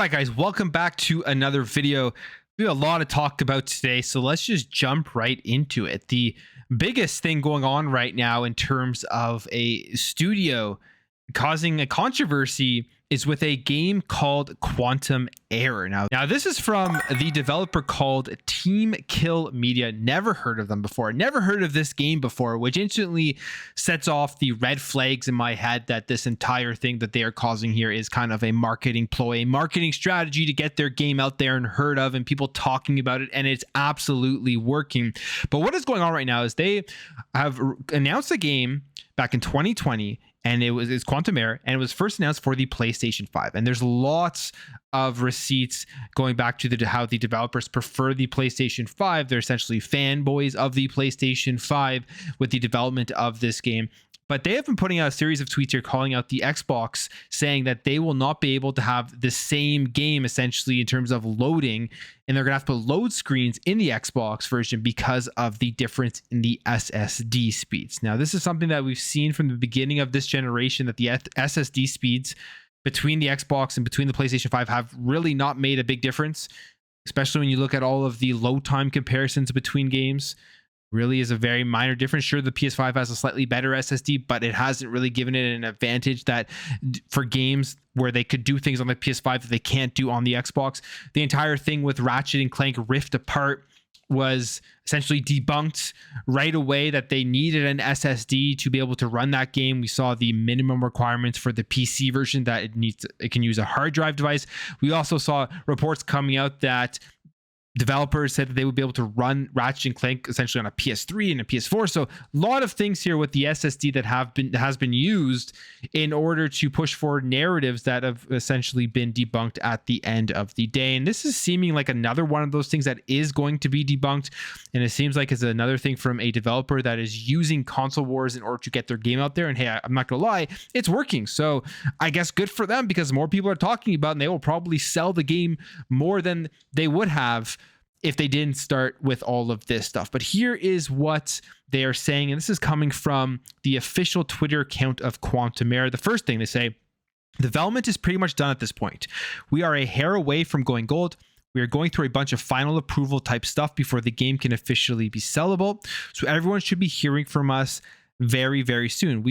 right, guys, welcome back to another video. We have a lot to talk about today, so let's just jump right into it. The biggest thing going on right now in terms of a studio causing a controversy is with a game called Quantum Error. Now this is from the developer called Team Kill Media. Never heard of them before. Never heard of this game before, which instantly sets off the red flags in my head that this entire thing that they are causing here is kind of a marketing ploy, a marketing strategy to get their game out there and heard of and people talking about it, and it's absolutely working. But what is going on right now is they have announced a game back in 2020, and it's Quantum Error, and it was first announced for the PlayStation 5. And there's lots of receipts going back to how the developers prefer the PlayStation 5. They're essentially fanboys of the PlayStation 5 with the development of this game. But they have been putting out a series of tweets here calling out the Xbox, saying that they will not be able to have the same game essentially in terms of loading, and they're going to have to put load screens in the Xbox version because of the difference in the SSD speeds. Now, this is something that we've seen from the beginning of this generation, that the SSD speeds between the Xbox and between the PlayStation 5 have really not made a big difference, especially when you look at all of the load time comparisons between games. Really is a very minor difference. Sure, the PS5 has a slightly better SSD, but it hasn't really given it an advantage that for games where they could do things on the PS5 that they can't do on the Xbox. The entire thing with Ratchet and Clank Rift Apart was essentially debunked right away, that they needed an SSD to be able to run that game. We saw the minimum requirements for the PC version, that it can use a hard drive device. We also saw reports coming out that developers said that they would be able to run Ratchet and Clank essentially on a PS3 and a PS4. So a lot of things here with the SSD that has been used in order to push forward narratives that have essentially been debunked at the end of the day. And this is seeming like another one of those things that is going to be debunked. And it seems like it's another thing from a developer that is using console wars in order to get their game out there. And hey, I'm not gonna lie, it's working. So I guess good for them, because more people are talking about it, and they will probably sell the game more than they would have if they didn't start with all of this stuff. But here is what they are saying, and this is coming from the official Twitter account of Quantum Error. The first thing they say: development is pretty much done at this point. We are a hair away from going gold. We are going through a bunch of final approval type stuff before the game can officially be sellable. So everyone should be hearing from us very, very soon.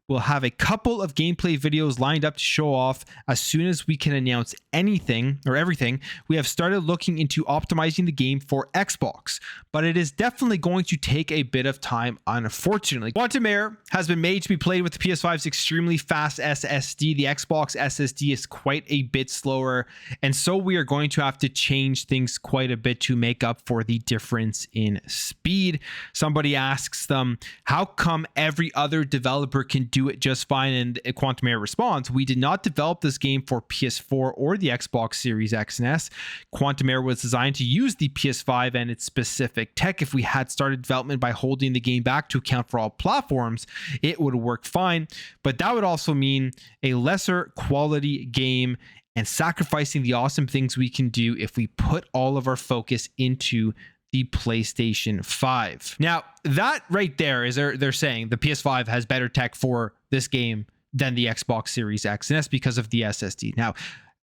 We'll have a couple of gameplay videos lined up to show off as soon as we can announce anything or everything. We have started looking into optimizing the game for Xbox, but it is definitely going to take a bit of time, unfortunately. Quantum Error has been made to be played with the PS5's extremely fast SSD. The Xbox SSD is quite a bit slower, and so we are going to have to change things quite a bit to make up for the difference in speed. Somebody asks them, how come every other developer can do it just fine? And Quantum Error responds, we did not develop this game for PS4 or the Xbox Series X and S. Quantum Error was designed to use the PS5 and its specific tech. If we had started development by holding the game back to account for all platforms, it would work fine, but that would also mean a lesser quality game and sacrificing the awesome things we can do if we put all of our focus into the PlayStation 5. Now, that right there is they're saying the PS5 has better tech for this game than the Xbox Series X and S because of the SSD. Now,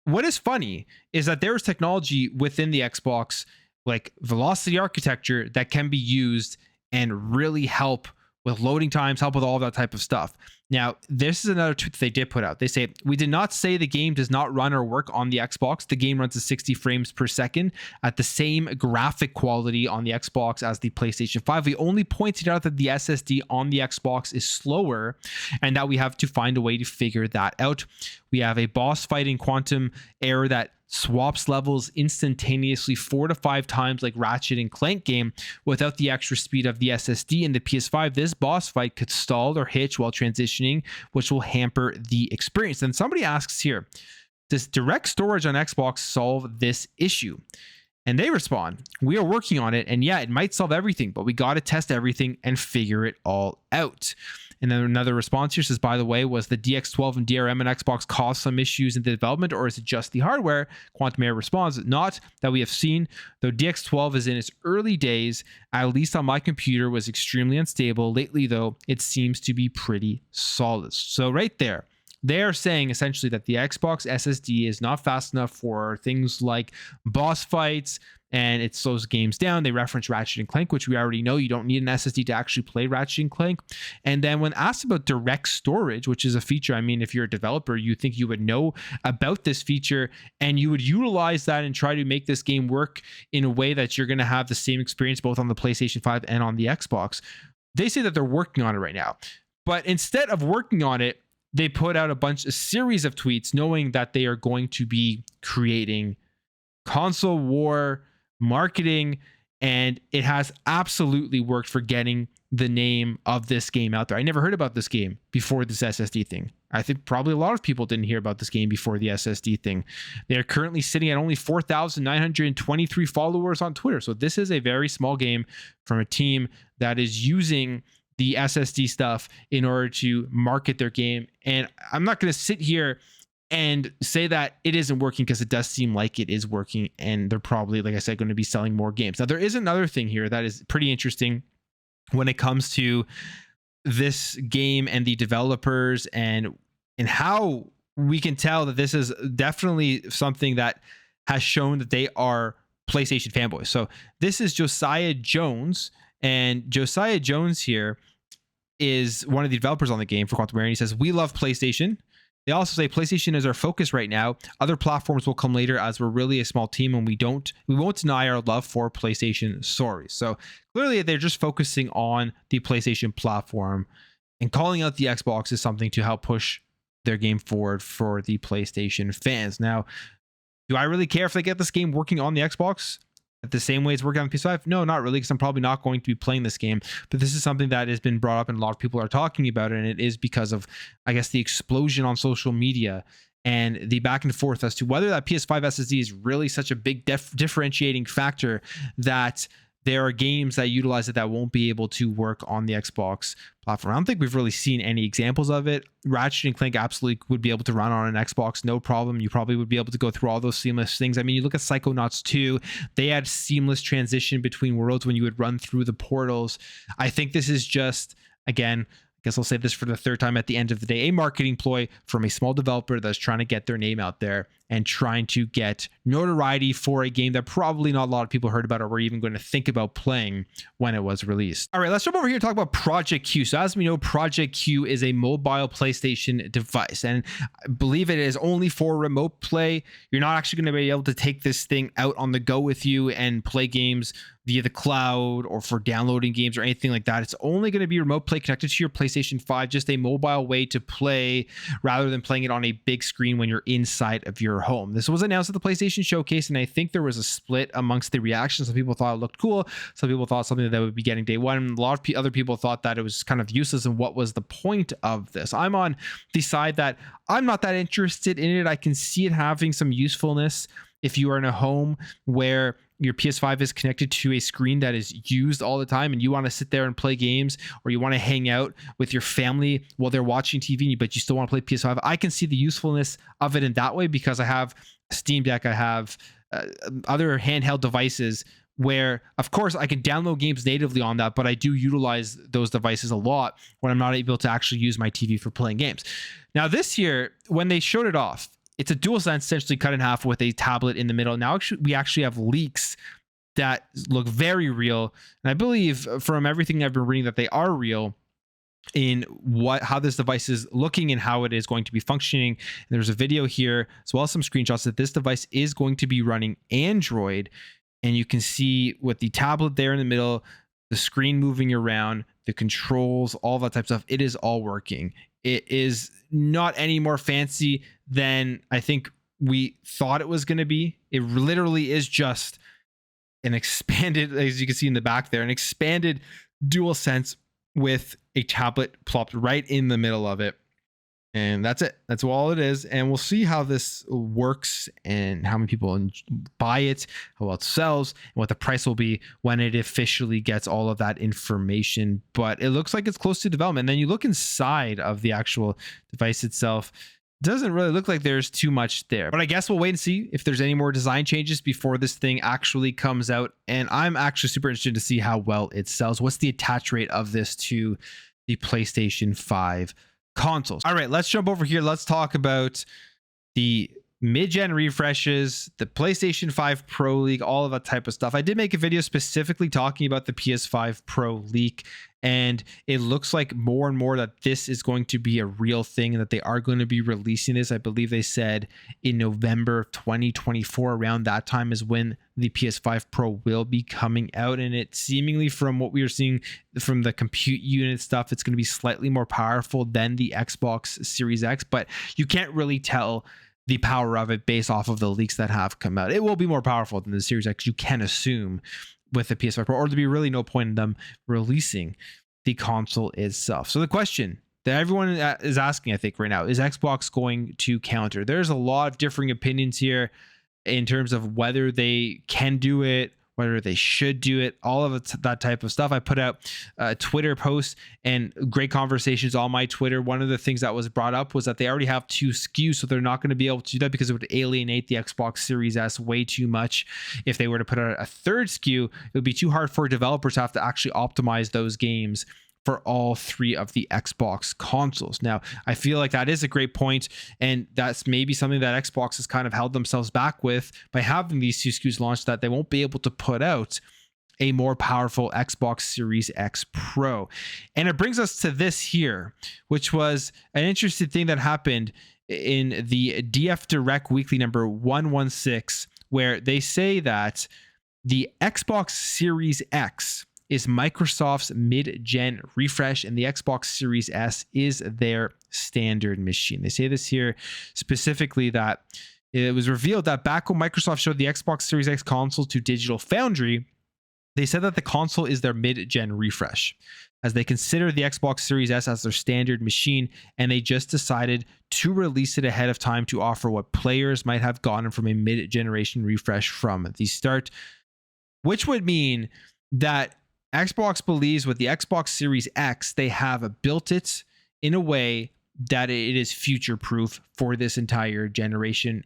what is funny is that there is technology within the Xbox, like velocity architecture, that can be used and really help with loading times, help with all that type of stuff. Now, this is another tweet that they did put out. They say, we did not say the game does not run or work on the Xbox. The game runs at 60 frames per second at the same graphic quality on the Xbox as the PlayStation 5. We only pointed out that the SSD on the Xbox is slower and that we have to find a way to figure that out. We have a boss fight in Quantum Error that swaps levels instantaneously 4 to 5 times like Ratchet and Clank game without the extra speed of the SSD in the PS5. This boss fight could stall or hitch while transitioning, which will hamper the experience. And somebody asks here, does direct storage on Xbox solve this issue? And they respond, we are working on it, and yeah, it might solve everything, but we got to test everything and figure it all out. And then another response here says, by the way, was the DX12 and DRM and Xbox cause some issues in the development, or is it just the hardware? Quantum Error responds, not that we have seen, though DX12 is in its early days, at least on my computer, was extremely unstable. Lately, though, it seems to be pretty solid. So right there, They're saying essentially that the Xbox SSD is not fast enough for things like boss fights, and it slows games down. They reference Ratchet and Clank, which we already know you don't need an SSD to actually play Ratchet and Clank. And then when asked about direct storage, which is a feature, I mean, if you're a developer, you think you would know about this feature and you would utilize that and try to make this game work in a way that you're going to have the same experience both on the PlayStation 5 and on the Xbox. They say that they're working on it right now. But instead of working on it, they put out a series of tweets knowing that they are going to be creating console war marketing, and it has absolutely worked for getting the name of this game out there. I never heard about this game before this SSD thing. I think probably a lot of people didn't hear about this game before the SSD thing. They are currently sitting at only 4,923 followers on Twitter. So this is a very small game from a team that is using the SSD stuff in order to market their game. And I'm not going to sit here and say that it isn't working, because it does seem like it is working, and they're probably, like I said, going to be selling more games. Now, there is another thing here that is pretty interesting when it comes to this game and the developers, and how we can tell that this is definitely something that has shown that they are PlayStation fanboys. So this is Josiah Jones, and Josiah Jones here is one of the developers on the game for Quantum Reality. He says, "We love PlayStation. They also say PlayStation is our focus right now. Other platforms will come later, as we're really a small team, and we won't deny our love for PlayStation. Sorry." So clearly they're just focusing on the PlayStation platform, and calling out the Xbox is something to help push their game forward for the PlayStation fans. Now, do I really care if they get this game working on the Xbox the same way it's working on PS5? No, not really, because I'm probably not going to be playing this game. But this is something that has been brought up and a lot of people are talking about it, and it is because of, I guess, the explosion on social media and the back and forth as to whether that PS5 SSD is really such a big differentiating factor that there are games that utilize it that won't be able to work on the Xbox platform. I don't think we've really seen any examples of it. Ratchet and Clank absolutely would be able to run on an Xbox, no problem. You probably would be able to go through all those seamless things. I mean, you look at Psychonauts 2, they had seamless transition between worlds when you would run through the portals. I think this is just, again, I guess I'll say this for the third time at the end of the day, a marketing ploy from a small developer that's trying to get their name out there and trying to get notoriety for a game that probably not a lot of people heard about or were even going to think about playing when it was released. All right, let's jump over here and talk about Project Q. So as we know, Project Q is a mobile PlayStation device, and I believe it is only for remote play. You're not actually going to be able to take this thing out on the go with you and play games via the cloud or for downloading games or anything like that. It's only going to be remote play connected to your PlayStation 5, just a mobile way to play rather than playing it on a big screen when you're inside of your home. This was announced at the PlayStation Showcase, and I think there was a split amongst the reactions. Some people thought it looked cool. Some people thought something that would be getting day one. A lot of other people thought that it was kind of useless, and what was the point of this? I'm on the side that I'm not that interested in it. I can see it having some usefulness if you are in a home where your PS5 is connected to a screen that is used all the time and you want to sit there and play games, or you want to hang out with your family while they're watching TV, but you still want to play PS5. I can see the usefulness of it in that way, because I have Steam Deck, I have other handheld devices where, of course, I can download games natively on that, but I do utilize those devices a lot when I'm not able to actually use my TV for playing games. Now, this year, when they showed it off, it's a DualSense essentially cut in half with a tablet in the middle. Now, we actually have leaks that look very real, and I believe from everything I've been reading that they are real in how this device is looking and how it is going to be functioning. And there's a video here as well as some screenshots that this device is going to be running Android, and you can see with the tablet there in the middle, the screen moving around, the controls, all that type of stuff. It is all working. It is not any more fancy than I think we thought it was going to be. It literally is just an expanded, as you can see in the back there, an expanded DualSense with a tablet plopped right in the middle of it. And that's it. That's all it is. And we'll see how this works and how many people buy it, how well it sells, and what the price will be when it officially gets all of that information. But it looks like it's close to development. And then you look inside of the actual device itself. It doesn't really look like there's too much there. But I guess we'll wait and see if there's any more design changes before this thing actually comes out. And I'm actually super interested to see how well it sells. What's the attach rate of this to the PlayStation 5 consoles. All right, let's jump over here. Let's talk about the mid-gen refreshes, the PlayStation 5 Pro leak, all of that type of stuff. I did make a video specifically talking about the PS5 Pro leak, and it looks like more and more that this is going to be a real thing and that they are going to be releasing this. I believe they said in November of 2024, around that time is when the PS5 Pro will be coming out. And it seemingly, from what we are seeing from the compute unit stuff, it's going to be slightly more powerful than the Xbox Series X, but you can't really tell the power of it based off of the leaks that have come out. It will be more powerful than the Series X, you can assume, with the PS5 Pro, or there'd be really no point in them releasing the console itself. So the question that everyone is asking, I think, right now, is Xbox going to counter? There's a lot of differing opinions here in terms of whether they can do it, whether they should do it, all of that type of stuff. I put out a Twitter post and great conversations on my Twitter. One of the things that was brought up was that they already have 2 SKUs, so they're not going to be able to do that because it would alienate the Xbox Series S way too much. If they were to put out a 3rd SKU, it would be too hard for developers to have to actually optimize those games for all 3 of the Xbox consoles. Now, I feel like that is a great point, and that's maybe something that Xbox has kind of held themselves back with by having these 2 SKUs launched, that they won't be able to put out a more powerful Xbox Series X Pro. And it brings us to this here, which was an interesting thing that happened in the DF Direct Weekly number 116, where they say that the Xbox Series X is Microsoft's mid-gen refresh, and the Xbox Series S is their standard machine. They say this here specifically, that it was revealed that back when Microsoft showed the Xbox Series X console to Digital Foundry, they said that the console is their mid-gen refresh, as they consider the Xbox Series S as their standard machine, and they just decided to release it ahead of time to offer what players might have gotten from a mid-generation refresh from the start, which would mean that Xbox believes with the Xbox Series X, they have built it in a way that it is future-proof for this entire generation.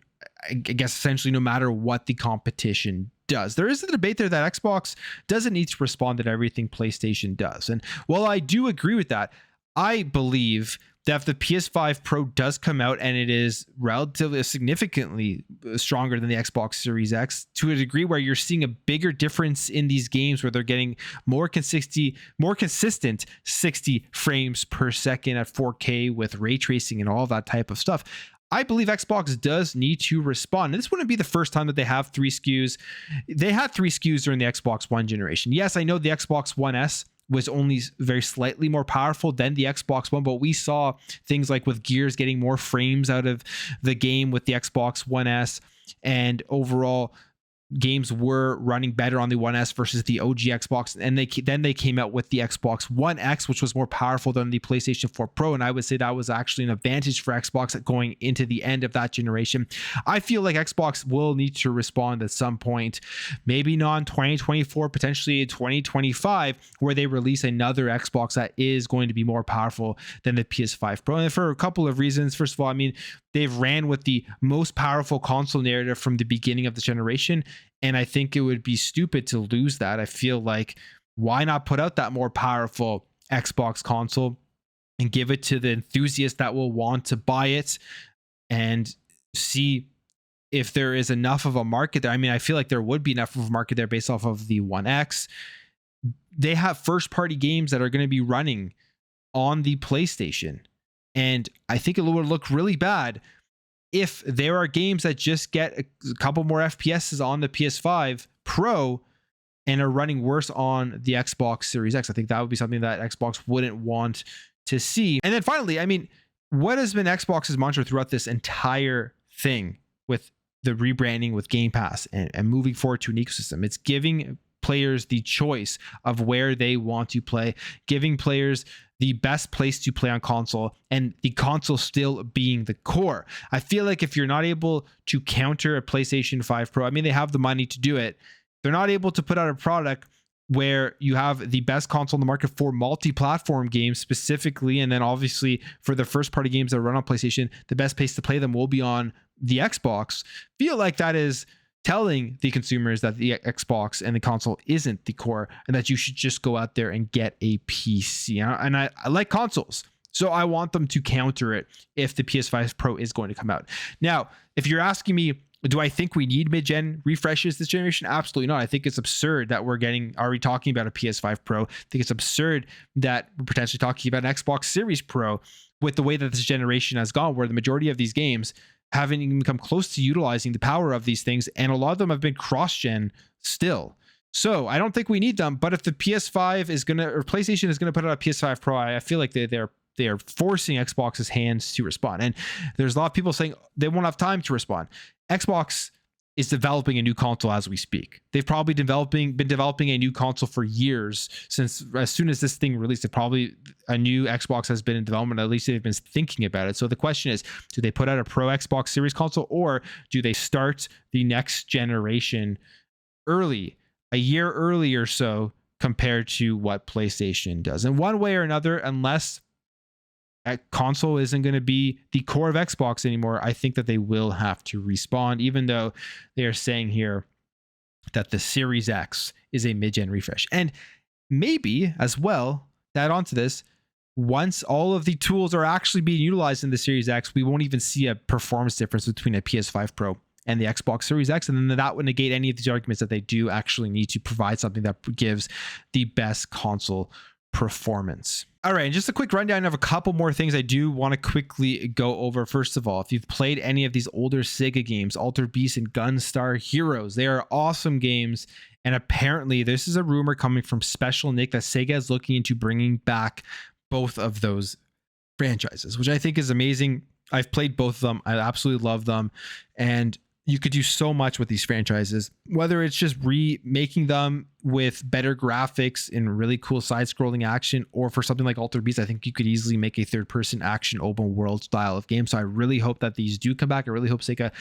I guess essentially no matter what the competition does. There is a debate there that Xbox doesn't need to respond to everything PlayStation does. And while I do agree with that, I believe that if the PS5 Pro does come out and it is relatively significantly stronger than the Xbox Series X, to a degree where you're seeing a bigger difference in these games where they're getting more consistent 60 frames per second at 4K with ray tracing and all that type of stuff, I believe Xbox does need to respond. And this wouldn't be the first time that they have 3 SKUs. They had 3 SKUs during the Xbox One generation. Yes, I know the Xbox One S was only very slightly more powerful than the Xbox One, but we saw things like with Gears getting more frames out of the game with the Xbox One S, and overall games were running better on the One S versus the OG Xbox. And then they came out with the Xbox One X, which was more powerful than the PlayStation 4 Pro. And I would say that was actually an advantage for Xbox going into the end of that generation. I feel like Xbox will need to respond at some point, maybe not in 2024, potentially in 2025, where they release another Xbox that is going to be more powerful than the PS5 Pro. And for a couple of reasons. First of all, I mean, they've ran with the most powerful console narrative from the beginning of the generation, and I think it would be stupid to lose that. I feel like, why not put out that more powerful Xbox console and give it to the enthusiasts that will want to buy it and see if there is enough of a market there. I mean, I feel like there would be enough of a market there based off of the One X. They have first-party games that are going to be running on the PlayStation, and I think it would look really bad if there are games that just get a couple more FPSs on the PS5 Pro and are running worse on the Xbox Series X. I think that would be something that Xbox wouldn't want to see. And then finally, I mean, what has been Xbox's mantra throughout this entire thing with the rebranding with Game Pass and moving forward to an ecosystem? It's giving players the choice of where they want to play, giving players the best place to play on console, and the console still being the core. I feel like if you're not able to counter a PlayStation 5 Pro, I mean, they have the money to do it. They're not able to put out a product where you have the best console in the market for multi-platform games specifically, and then obviously for the first-party games that run on PlayStation, the best place to play them will be on the Xbox. Feel like that is telling the consumers that the Xbox and the console isn't the core, and that you should just go out there and get a PC. And I like consoles, So I want them to counter it if the PS5 Pro is going to come out. Now, if you're asking me, do I think we need mid-gen refreshes this generation? Absolutely not. I think it's absurd that we're already talking about a PS5 Pro. I think it's absurd that we're potentially talking about an Xbox Series Pro with the way that this generation has gone, where the majority of these games haven't even come close to utilizing the power of these things, and a lot of them have been cross-gen still. So I don't think we need them. But if the PS5 is gonna, or PlayStation is gonna put out a PS5 Pro, I feel like they are forcing Xbox's hands to respond. And there's a lot of people saying they won't have time to respond. Xbox is developing a new console as we speak. They've probably been developing a new console for years. Since as soon as this thing released, a new Xbox has been in development. At least they've been thinking about it. So the question is, do they put out a Pro Xbox Series console, or do they start the next generation early, a year early or so, compared to what PlayStation does? And one way or another, unless a console isn't going to be the core of Xbox anymore, I think that they will have to respond, even though they are saying here that the Series X is a mid-gen refresh. And maybe as well, add on to this, once all of the tools are actually being utilized in the Series X, we won't even see a performance difference between a PS5 Pro and the Xbox Series X. And then that would negate any of these arguments that they do actually need to provide something that gives the best console performance. All right, and just a quick rundown of a couple more things I do want to quickly go over. First of all, if you've played any of these older Sega games, Altered Beast and Gunstar Heroes, they are awesome games. And apparently this is a rumor coming from Special Nick that Sega is looking into bringing back both of those franchises, which I think is amazing. I've played both of them. I absolutely love them. And you could do so much with these franchises, whether it's just remaking them with better graphics and really cool side-scrolling action, or for something like Altered Beast, I think you could easily make a third-person action open world style of game. So I really hope that these do come back. I really hope Sega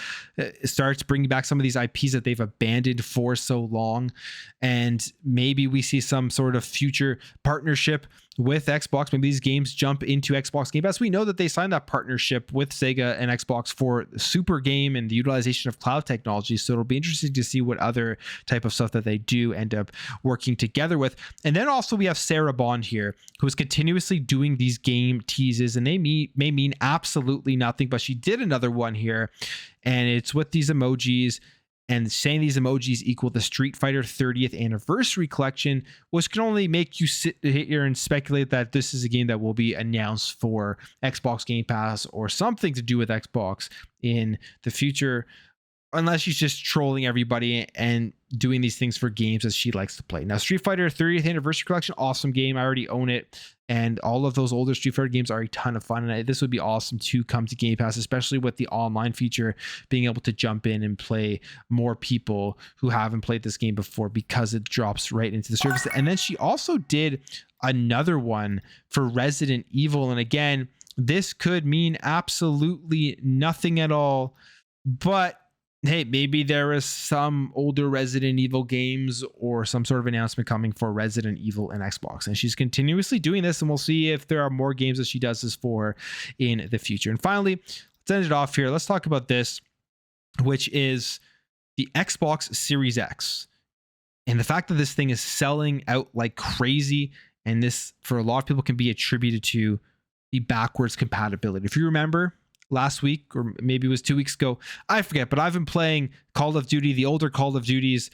starts bringing back some of these IPs that they've abandoned for so long, and maybe we see some sort of future partnership with Xbox. Maybe these games jump into Xbox Game Pass. We know that they signed that partnership with Sega and Xbox for Super Game and the utilization of cloud technology. So it'll be interesting to see what other type of stuff that they do end up working together with. And then also we have Sarah Bond here, who is continuously doing these game teases, and they may mean absolutely nothing, but she did another one here, and it's with these emojis, and saying these emojis equal the Street Fighter 30th anniversary collection, which can only make you sit here and speculate that this is a game that will be announced for Xbox Game Pass or something to do with Xbox in the future, unless she's just trolling everybody and doing these things for games that she likes to play. Now, Street Fighter 30th anniversary collection, awesome game. I already own it. And all of those older Street Fighter games are a ton of fun. And this would be awesome to come to Game Pass, especially with the online feature, being able to jump in and play more people who haven't played this game before, because it drops right into the service. And then she also did another one for Resident Evil. And again, this could mean absolutely nothing at all, but hey, maybe there is some older Resident Evil games or some sort of announcement coming for Resident Evil and Xbox. And she's continuously doing this, and we'll see if there are more games that she does this for in the future. And finally, let's end it off here. Let's talk about this, which is the Xbox Series X. And the fact that this thing is selling out like crazy, and this, for a lot of people, can be attributed to the backwards compatibility. If you remember, last week, or maybe it was 2 weeks ago, I forget, but I've been playing Call of Duty, the older Call of Duties,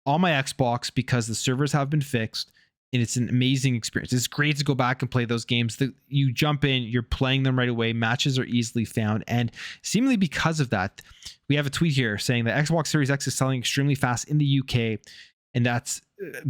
on my Xbox because the servers have been fixed, and it's an amazing experience. It's great to go back and play those games. You jump in, you're playing them right away. Matches are easily found, and seemingly because of that, we have a tweet here saying that Xbox Series X is selling extremely fast in the UK, and that's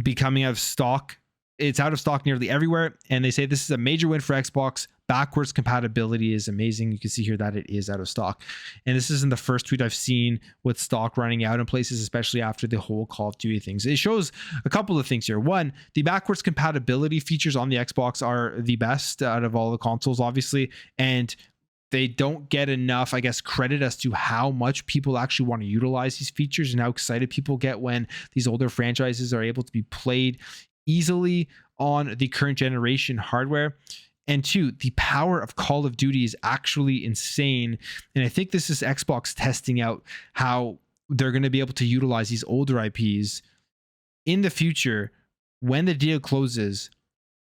becoming out of stock. It's out of stock nearly everywhere, and they say this is a major win for Xbox. Backwards compatibility is amazing. You can see here that it is out of stock. And this isn't the first tweet I've seen with stock running out in places, especially after the whole Call of Duty things. It shows a couple of things here. One, the backwards compatibility features on the Xbox are the best out of all the consoles, obviously. And they don't get enough, I guess, credit as to how much people actually want to utilize these features and how excited people get when these older franchises are able to be played easily on the current generation hardware. And two, the power of Call of Duty is actually insane. And I think this is Xbox testing out how they're going to be able to utilize these older IPs in the future when the deal closes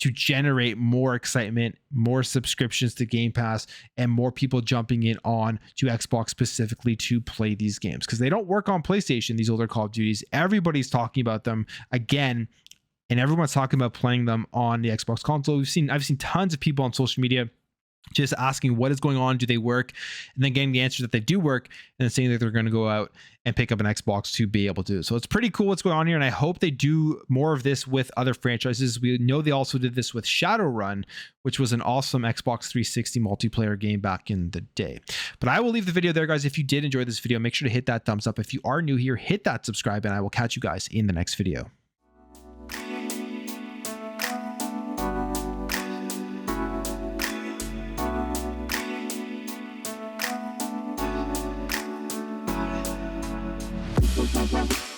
to generate more excitement, more subscriptions to Game Pass, and more people jumping in on to Xbox specifically to play these games, because they don't work on PlayStation, these older Call of Duties. Everybody's talking about them again, and everyone's talking about playing them on the Xbox console. I've seen tons of people on social media just asking what is going on, do they work, and then getting the answer that they do work, and then saying that they're going to go out and pick up an Xbox to be able to. So it's pretty cool what's going on here, and I hope they do more of this with other franchises. We know they also did this with Shadowrun, which was an awesome Xbox 360 multiplayer game back in the day. But I will leave the video there, guys. If you did enjoy this video, make sure to hit that thumbs up. If you are new here, hit that subscribe, and I will catch you guys in the next video. Bye.